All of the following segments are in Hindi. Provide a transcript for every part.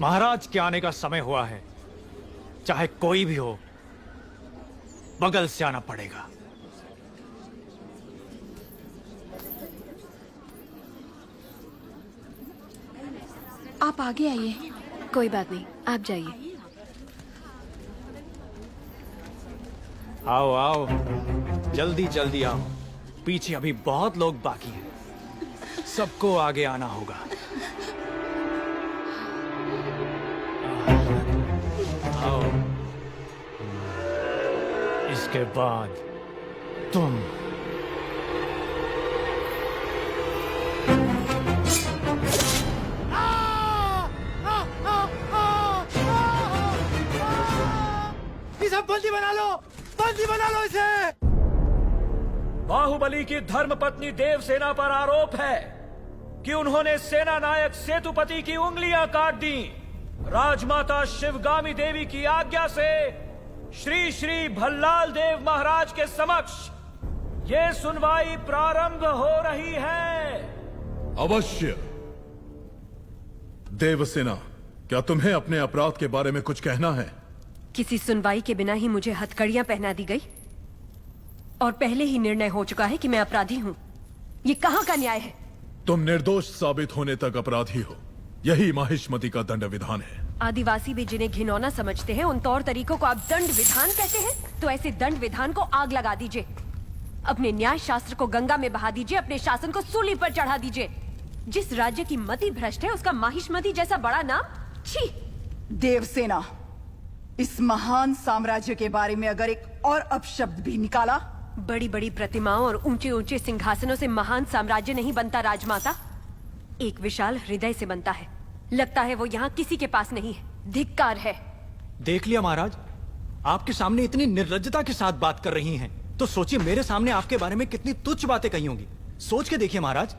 महाराज के आने का समय हुआ है। चाहे कोई भी हो, बगल से आना पड़ेगा। आप आगे आइए। कोई बात नहीं, आप जाइए। आओ आओ, जल्दी जल्दी आओ। पीछे अभी बहुत लोग बाकी हैं। सबको आगे आना होगा। आओ, इसके बाद तुम। इसे बंदी बना लो, बंदी बना लो इसे। बाहुबली की धर्मपत्नी देवसेना पर आरोप है कि उन्होंने सेना नायक सेतुपति की उंगलियां काट दी। राजमाता शिवगामी देवी की आज्ञा से श्री श्री भल्लाल देव महाराज के समक्ष ये सुनवाई प्रारंभ हो रही है। अवश्य। देवसेना, क्या तुम्हें अपने अपराध के बारे में कुछ कहना है? किसी सुनवाई के बिना ही मुझे हथकड़ियां पहना दी गई और पहले ही निर्णय हो चुका है कि मैं अपराधी हूं। ये कहां का न्याय है? तुम निर्दोष साबित होने तक अपराधी हो। यही माहिष्मति का दंड विधान है। आदिवासी भी जिन्हें घिनौना समझते हैं, उन तौर तरीकों को आप दंड विधान कहते हैं? तो ऐसे दंड विधान को आग लगा दीजिए। अपने न्याय शास्त्र को गंगा में बहा दीजिए। अपने शासन को सूली पर चढ़ा दीजिए। जिस राज्य की मति भ्रष्ट है, उसका माहिष्मति जैसा बड़ा नाम, छी। देवसेना, इस महान साम्राज्य के बारे में अगर एक और अपशब्द भी निकाला। बड़ी बड़ी प्रतिमाओं और ऊंचे ऊंचे सिंहासनों से महान साम्राज्य नहीं बनता राजमाता, एक विशाल हृदय से बनता है। लगता है वो यहाँ किसी के पास नहीं है। धिक्कार है। देख लिया महाराज, आपके सामने इतनी निर्लज्जता के साथ बात कर रही हैं, तो सोचिए मेरे सामने आपके बारे में कितनी तुच्छ बातें कही होंगी। सोच के देखिए महाराज।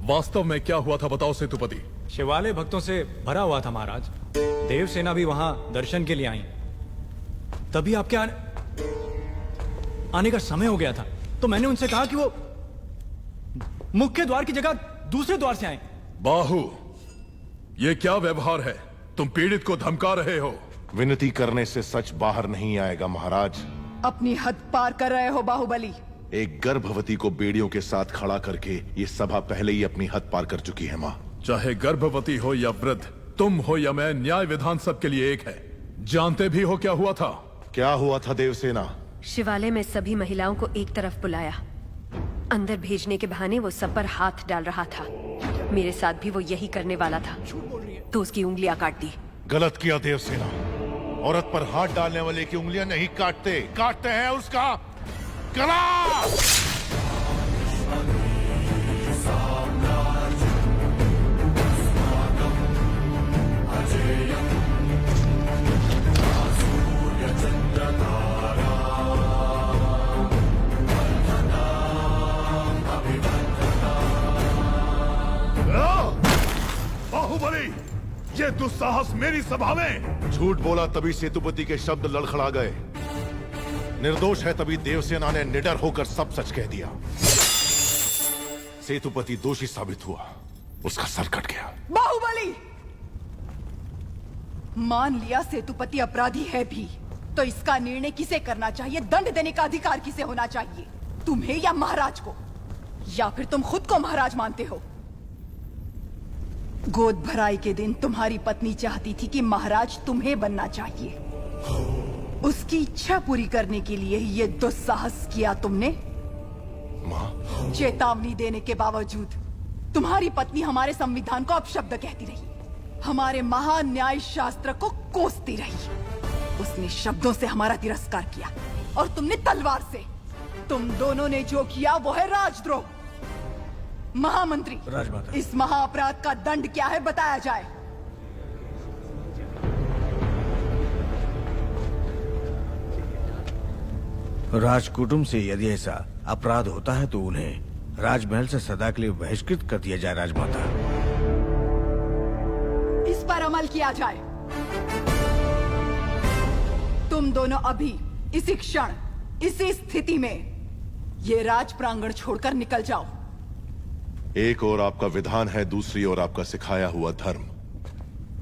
वास्तव में क्या हुआ था बताओ सेतुपति। शिवालय भक्तों से भरा हुआ था महाराज। देवसेना भी वहां दर्शन के लिए आई। तभी आपके आने का समय हो गया था, तो मैंने उनसे कहा कि वो मुख्य द्वार की जगह दूसरे द्वार से आए। बाहु, ये क्या व्यवहार है? तुम पीड़ित को धमका रहे हो। विनती करने से सच बाहर नहीं आएगा महाराज। अपनी हद पार कर रहे हो बाहुबली। एक गर्भवती को बेड़ियों के साथ खड़ा करके ये सभा पहले ही अपनी हद पार कर चुकी है माँ। चाहे गर्भवती हो या वृद्ध, तुम हो या मैं, न्याय विधान सबके लिए एक है। जानते भी हो क्या हुआ था? क्या हुआ था देवसेना? शिवालय में सभी महिलाओं को एक तरफ बुलाया। अंदर भेजने के बहाने वो सब पर हाथ डाल रहा था। मेरे साथ भी वो यही करने वाला था, तो उसकी उंगलियां काट दी। गलत किया देवसेना। औरत पर हाथ डालने वाले की उंगलियां नहीं काटते, काटते हैं उसका गला। बाहुबली, ये दुस्साहस मेरी सभा में। झूठ बोला तभी सेतुपति के शब्द लड़खड़ा गए। निर्दोष है तभी देवसेना ने निडर होकर सब सच कह दिया। सेतुपति दोषी साबित हुआ, उसका सर कट गया। बाहुबली, मान लिया सेतुपति अपराधी है भी, तो इसका निर्णय किसे करना चाहिए, दंड देने का अधिकार किसे होना चाहिए? तुम्हें या महाराज को? या फिर तुम खुद को महाराज मानते हो? गोद भराई के दिन तुम्हारी पत्नी चाहती थी कि महाराज तुम्हें बनना चाहिए। उसकी इच्छा पूरी करने के लिए ही ये दुस्साहस किया तुमने। माँ, चेतावनी देने के बावजूद तुम्हारी पत्नी हमारे संविधान को अपशब्द कहती रही, हमारे महान न्याय शास्त्र को कोसती रही। उसने शब्दों से हमारा तिरस्कार किया और तुमने तलवार से। तुम दोनों ने जो किया वो है राजद्रोह। महामंत्री, राजमाता। इस महाअपराध का दंड क्या है बताया जाए। राजकुटुंब से यदि ऐसा अपराध होता है तो उन्हें राजमहल से सदा के लिए बहिष्कृत कर दिया जाए। राजमाता, इस पर अमल किया जाए। तुम दोनों अभी इसी क्षण इसी स्थिति में ये राज प्रांगण छोड़कर निकल जाओ। एक ओर आपका विधान है, दूसरी ओर आपका सिखाया हुआ धर्म।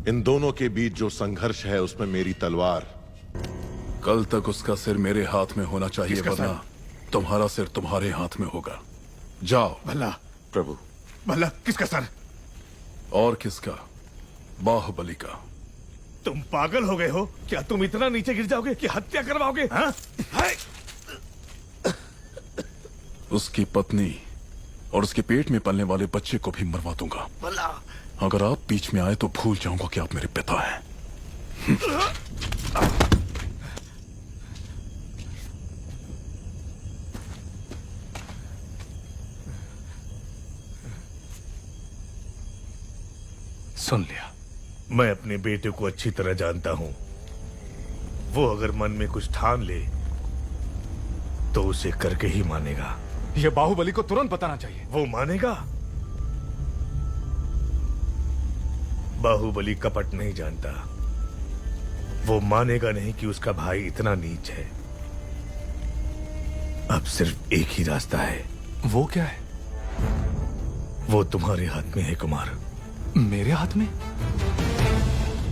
इन दोनों के बीच जो संघर्ष है उसमें मेरी तलवार। कल तक उसका सिर मेरे हाथ में होना चाहिए, किसका वरना तुम्हारा सिर तुम्हारे हाथ में होगा। जाओ। भला प्रभु, भला किसका सर? और किसका? बाहुबली का। तुम पागल हो गए हो क्या? तुम इतना नीचे गिर जाओगे कि हत्या करवाओगे? हाँ? उसकी पत्नी और उसके पेट में पलने वाले बच्चे को भी मरवा दूंगा। अगर आप बीच में आए तो भूल जाऊंगा कि आप मेरे पिता हैं। सुन लिया। मैं अपने बेटे को अच्छी तरह जानता हूं। वो अगर मन में कुछ ठान ले तो उसे करके ही मानेगा। ये बाहुबली को तुरंत बताना चाहिए। वो मानेगा? बाहुबली कपट नहीं जानता। वो मानेगा नहीं कि उसका भाई इतना नीच है। अब सिर्फ एक ही रास्ता है। वो क्या है? वो तुम्हारे हाथ में है कुमार। मेरे हाथ में?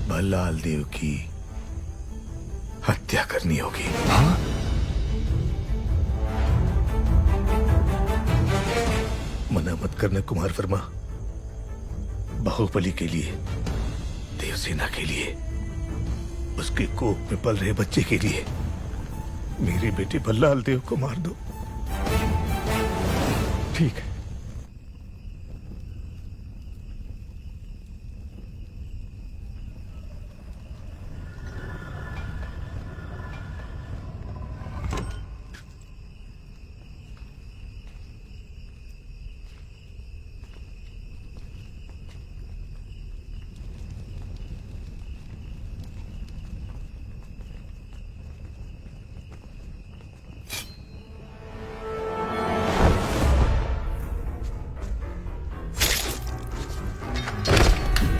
भल्लाल देव की हत्या करनी होगी। हाँ? मना मत करना कुमार वर्मा। बाहुबली के लिए, देवसेना के लिए, उसके कोख में पल रहे बच्चे के लिए मेरे बेटे भल्लाल देव को मार दो। ठीक है।